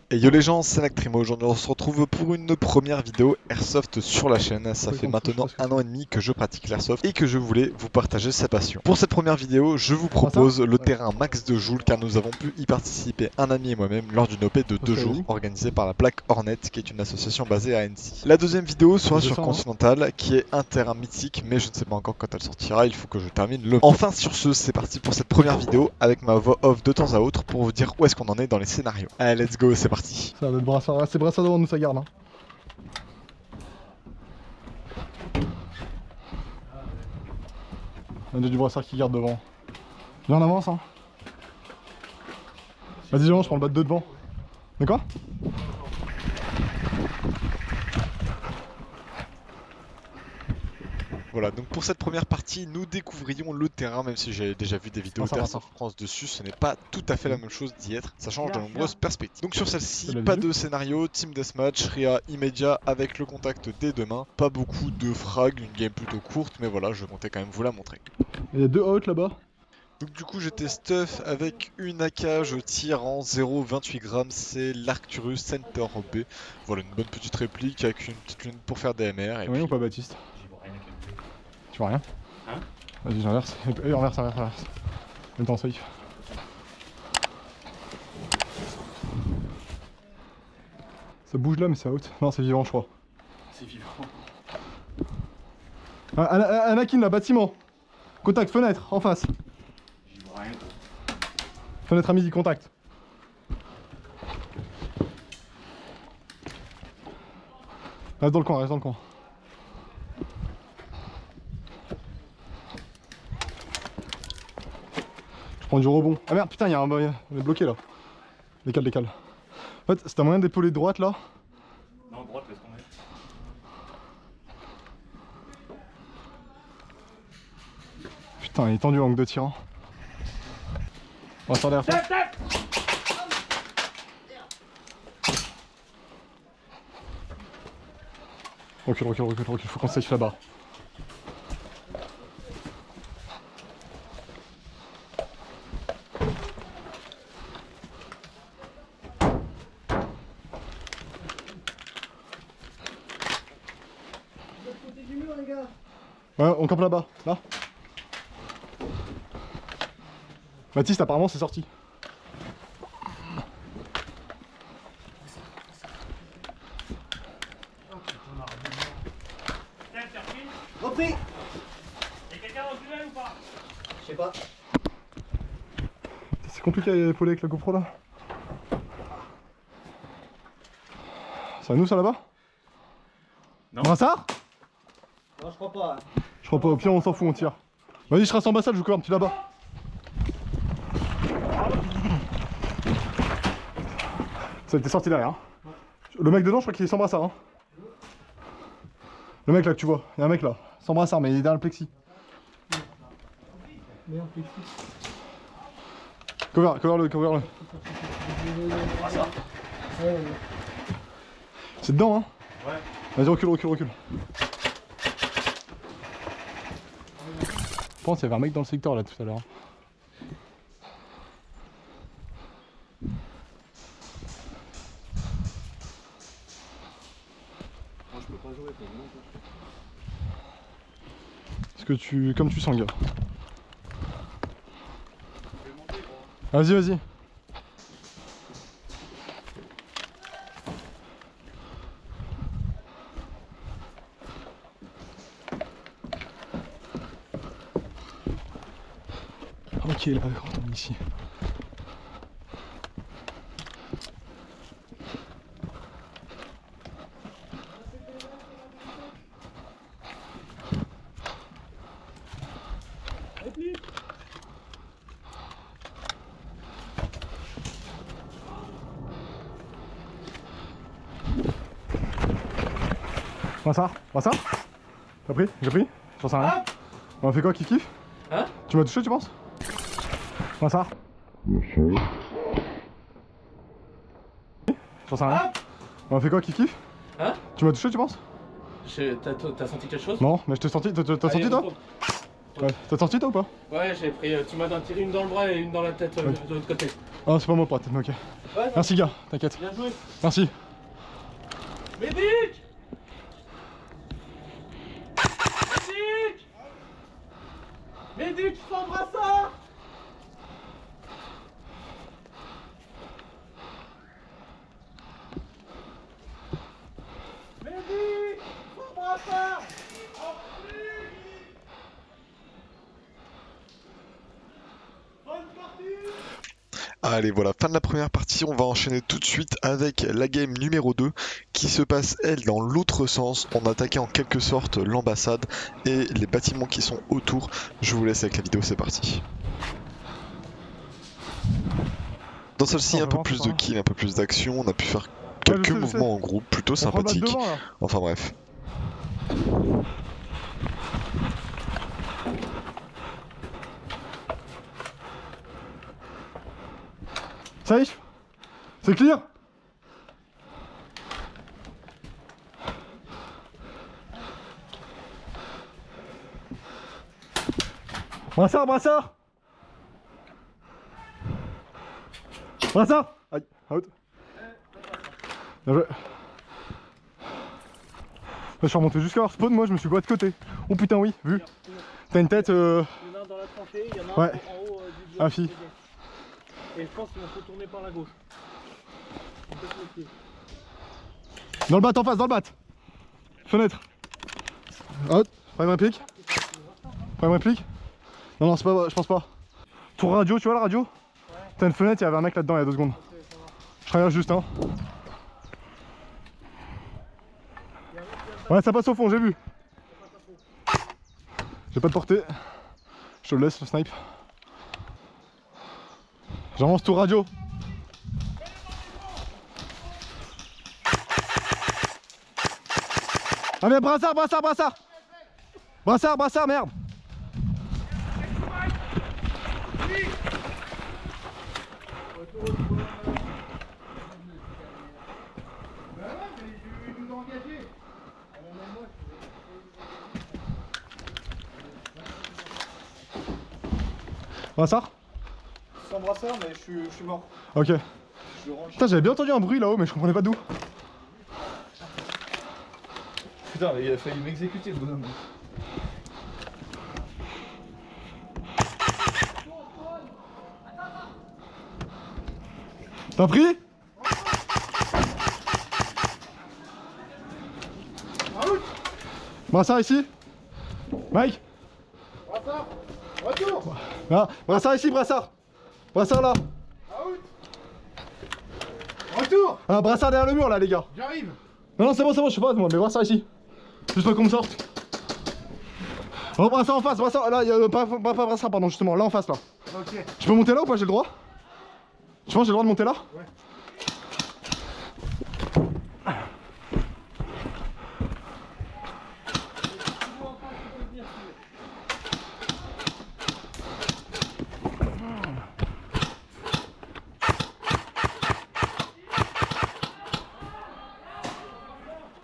Et yo les gens, c'est Nactrimo. Aujourd'hui on se retrouve pour une première vidéo Airsoft sur la chaîne. Ça fait maintenant un an et demi que je pratique l'Airsoft et que je voulais vous partager sa passion. Pour cette première vidéo, je vous propose le terrain Max de Joule car nous avons pu y participer un ami et moi-même lors d'une OP de 2 jours organisée par la Plaque Hornet qui est une association basée à Annecy. La deuxième vidéo sera sur Continental qui est un terrain mythique mais je ne sais pas encore quand elle sortira, il faut que je termine le... Enfin sur ce, c'est parti pour cette première vidéo avec ma voix off de temps à autre pour vous dire où est-ce qu'on en est dans les scénarios. Allez let's go, c'est parti. Ça va être brassard, c'est brassard devant nous, ça garde. Hein. Il y a du brassard qui garde devant. Viens en avance hein. Vas-y Jean, je prends le bat de devant. D'accord. Voilà, donc pour cette première partie, nous découvrions le terrain, même si j'ai déjà vu des vidéos d'Airsoft France dessus, ce n'est pas tout à fait la même chose d'y être, ça change de nombreuses perspectives. Donc sur celle-ci, pas de scénario, team deathmatch, RIA immédiat avec le contact dès demain, pas beaucoup de frag, une game plutôt courte, mais voilà, je comptais quand même vous la montrer. Il y a deux out là-bas. Donc du coup j'étais stuff avec une AK, je tire en 0,28 grammes, c'est l'Arcturus Center B. Voilà, une bonne petite réplique avec une petite lunette pour faire DMR. Et oui, ou pas Baptiste? Tu vois rien? Hein? Vas-y, j'inverse. Renverse. Mets en safe. Ça bouge là, mais c'est out. Non, c'est vivant, je crois. C'est vivant. Anakin là, bâtiment. Contact, fenêtre, en face. J'y vois rien. Fenêtre à midi, contact. Reste dans le coin, Je prends du rebond. Ah merde, putain, on est bloqué là. Décale. En fait, c'est un moyen d'épauler droite là. Non, droite, laisse tomber. Putain, il est tendu l'angle de tir. Hein. On va sortir derrière toi. Recule, faut qu'on safe là-bas. Ouais, on campe là-bas, là. Baptiste, apparemment, c'est sorti. Repris. Y'a quelqu'un dans le tunnel ou pas? Je sais pas. C'est compliqué à épauler avec la GoPro là. C'est à nous ça là-bas? Non. Brassard? Non, je crois pas. Je crois pas, au pire on s'en fout, on tire. Vas-y, je reste en bassale, je vous couvre un petit là-bas. Ça a été sorti derrière. Hein. Le mec dedans, je crois qu'il est sans brassard. Hein. Le mec là que tu vois, il y a un mec là, sans brassard, mais il est derrière le plexi. Cover-le. C'est dedans, hein? Ouais. Vas-y, recule. Je pense qu'il y avait un mec dans le secteur là tout à l'heure. Moi je peux pas jouer, toi, non. Est-ce que tu... comme tu sens, gars. Vas-y. Ok, là, on est ici. Brassard. T'as pris? J'ai pris? J'en sais rien. On a fait quoi, kiff? Hein? Tu m'as touché, tu penses? Brassard. J'en sais rien. On a fait quoi, kiff? Hein? Tu m'as touché, tu penses? T'as senti quelque chose? Non, mais je t'ai senti. T'as senti toi? Ouais. T'as sorti toi ou pas? Ouais, j'ai pris. Tu m'as tiré une dans le bras et une dans la tête Ouais. de l'autre côté. Ah, c'est pas moi pour la tête, mais ok. Ouais, Merci, gars, t'inquiète. bien joué. Merci. Médic! Médic! Médic, je prends brassard! Médic! Prends brassard! Allez, voilà, fin de la première partie. On va enchaîner tout de suite avec la game numéro 2 qui se passe, elle, dans l'autre sens. On attaquait en quelque sorte l'ambassade et les bâtiments qui sont autour. Je vous laisse avec la vidéo, c'est parti. Dans celle-ci, un peu plus de kills, un peu plus d'action. On a pu faire quelques mouvements en groupe, plutôt sympathiques. Enfin bref. Safe? C'est clear? Brassard, brassard! Brassard! Aïe, out. Bien joué. Je suis remonté jusqu'à leur spawn, moi je me suis pas de côté. Oh putain, oui, vu. T'as une tête. Il y en a un dans la tranchée, il y en a un Ouais. en haut du bloc. Ah, fille. Et je pense qu'ils vont se retourner par la gauche. Dans le bat en face, dans le bat. Fenêtre. Out. Prime réplique. Prime réplique. Non, non, c'est pas vrai, je pense pas. Tour radio, tu vois la radio? Ouais. T'as une fenêtre, il y avait un mec là-dedans il y a 2 secondes. Je traverse juste, hein. Ouais, ça passe au fond, j'ai vu. J'ai pas de portée. Je te le laisse, le snipe. J'avance tour radio. Ah mais brassard, brassard, brassard. Brassard, brassard, merde. Brassard? Sans brassard, mais je suis mort. Ok. Je rentre. Putain, j'avais bien entendu un bruit là-haut, mais je comprenais pas d'où. Putain, mais il a failli m'exécuter le bonhomme. T'as pris? Brassard ici. Mike. Brassard, retour. Ah, brassard ici, brassard. Brassard là. Retour. Ah, brassard derrière le mur là, les gars. J'arrive. Non, non, c'est bon, je sais pas, moi, mais brassard ici. Juste pas qu'on me sorte. Oh, brassard en face, brassard. Là, il y a pas brassard, pardon, justement, là en face là. Ok. Je peux monter là ou pas? J'ai le droit? Tu penses que j'ai le droit de monter là? Ouais.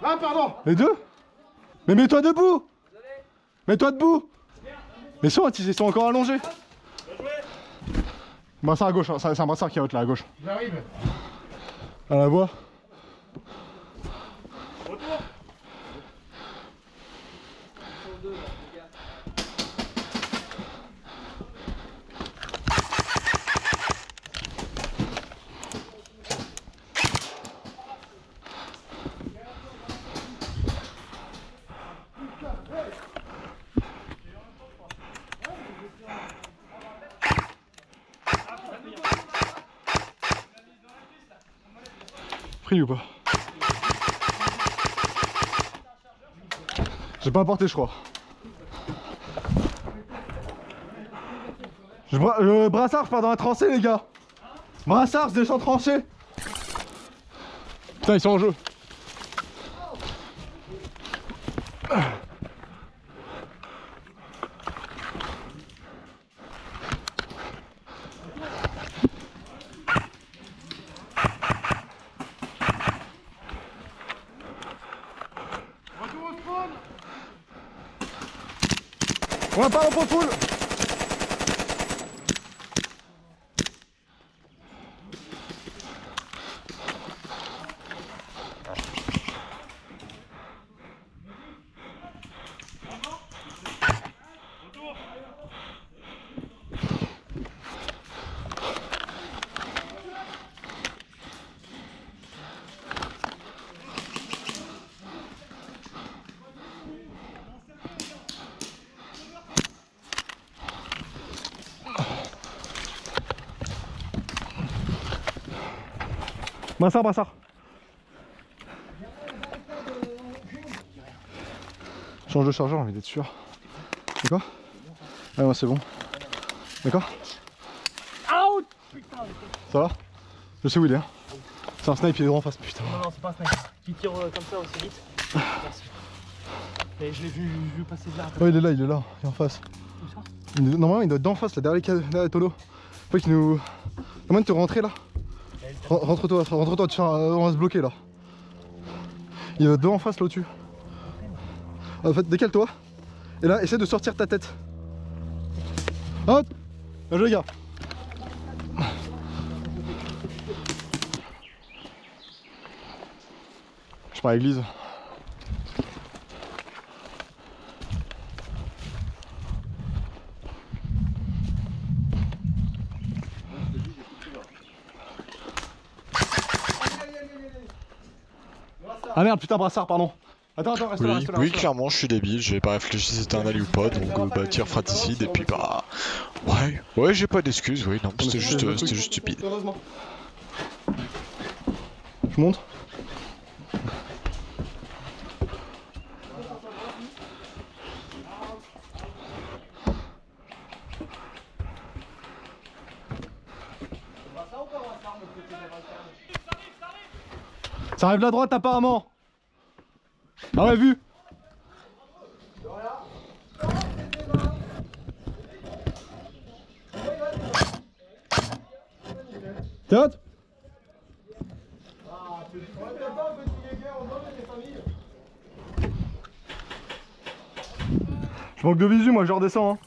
Ah, pardon. Les deux? Mais mets-toi debout! Mets-toi debout! Mais ils sont encore allongés! Brassard à gauche, hein. C'est un brassard qui est haute là à gauche. J'arrive. À la voie. Pris ou pas? J'ai pas apporté, je crois. Brassard, je pars dans la tranchée, les gars. Brassard, je descends tranchée. Putain, ils sont en jeu. On va pas en full. Brassard, brassard. Change de chargeur, j'ai envie d'être sûr. D'accord? Ah ouais, c'est bon. D'accord? Out. Putain. Ça va? Je sais où il est. Hein. C'est un snipe, il est en face. Putain. Non, non, c'est pas un sniper. Qui tire comme ça aussi vite. Merci. Mais je l'ai vu passer là. Ouais, il est là, il est en face. Normalement, il doit être d'en face, là, derrière les tonneaux. Faut qu'il nous. Comment te rentrer là? Rentre-toi, on va se bloquer là. Il y a deux en face là au-dessus. En fait, décale-toi. Et là, essaie de sortir ta tête. Hop! Bien joué les gars. Je pars à l'église. Ah merde, putain, brassard, pardon. Attends, reste là, Oui, reste là. oui, Reste là. clairement, je suis débile, j'ai pas réfléchi si c'était un ali ou pas, donc bah tir fratricide et puis bah... Ouais, j'ai pas d'excuses, oui, non, c'était juste stupide. Heureusement. Je monte. Ça arrive de la droite apparemment. Ah ouais, vu. T'es hot? Je manque de visu, moi je redescends. Hein.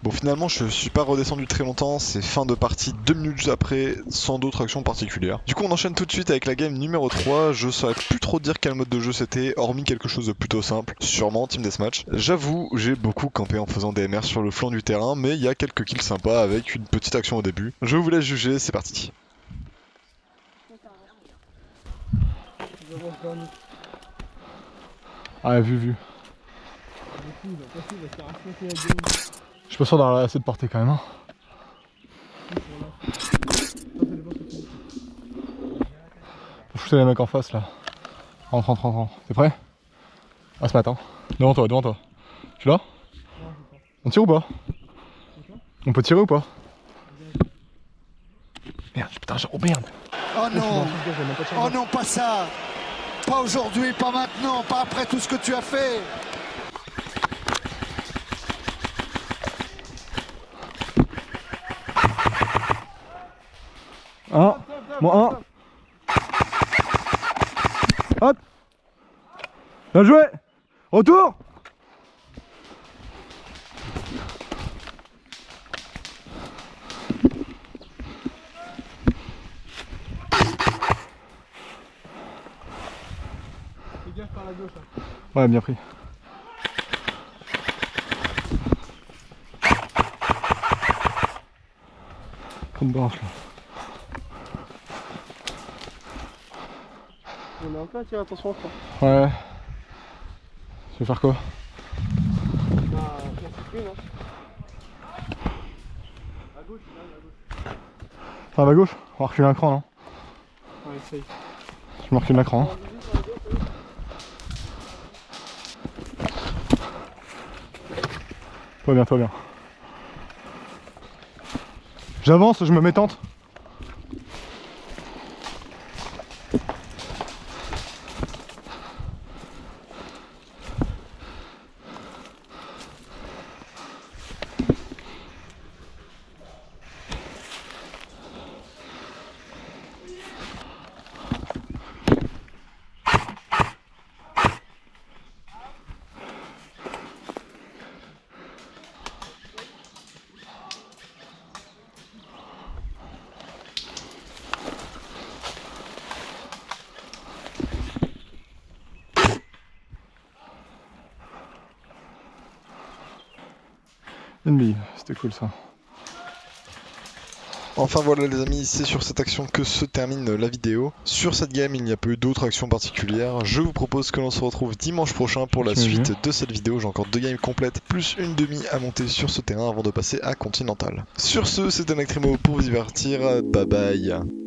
Bon, finalement, je suis pas redescendu très longtemps, c'est fin de partie 2 minutes après, sans d'autres actions particulières. Du coup, on enchaîne tout de suite avec la game numéro 3. Je saurais plus trop dire quel mode de jeu c'était, hormis quelque chose de plutôt simple, sûrement Team Deathmatch. J'avoue, j'ai beaucoup campé en faisant des MR sur le flanc du terrain, mais il y a quelques kills sympas avec une petite action au début. Je vous laisse juger, c'est parti. Ah, vu. Je suis pas sûr d'avoir assez de portée quand même. Hein. Faut shooter les mecs en face là. Rentre. T'es prêt? Ah, ce matin. Devant toi. Tu l'as? On tire ou pas? On peut tirer ou pas? Merde, putain, oh merde! Oh non! Oh non, pas ça! Pas aujourd'hui, pas maintenant, pas après tout ce que tu as fait! Moins 1. Hop! Bien joué! Retour! Fais gaffe par la gauche. Hein. Ouais, bien pris. Trop de branche là. On est un peu à tirer, attention, je crois. Ouais. Tu veux faire quoi? Bah, une, hein. À gauche, là, à gauche. Ah, à gauche? On va reculer un cran, non? Ouais, essaye. Je me recule un cran. Hein. Toi bien. J'avance, je me mets tente. Ennemi, c'était cool ça. Enfin voilà les amis, c'est sur cette action que se termine la vidéo. Sur cette game, il n'y a pas eu d'autres actions particulières. Je vous propose que l'on se retrouve dimanche prochain pour la suite de cette vidéo. J'ai encore 2 games complètes, plus une demi à monter sur ce terrain avant de passer à Continental. Sur ce, c'était Nectrimo pour vous divertir. Bye bye.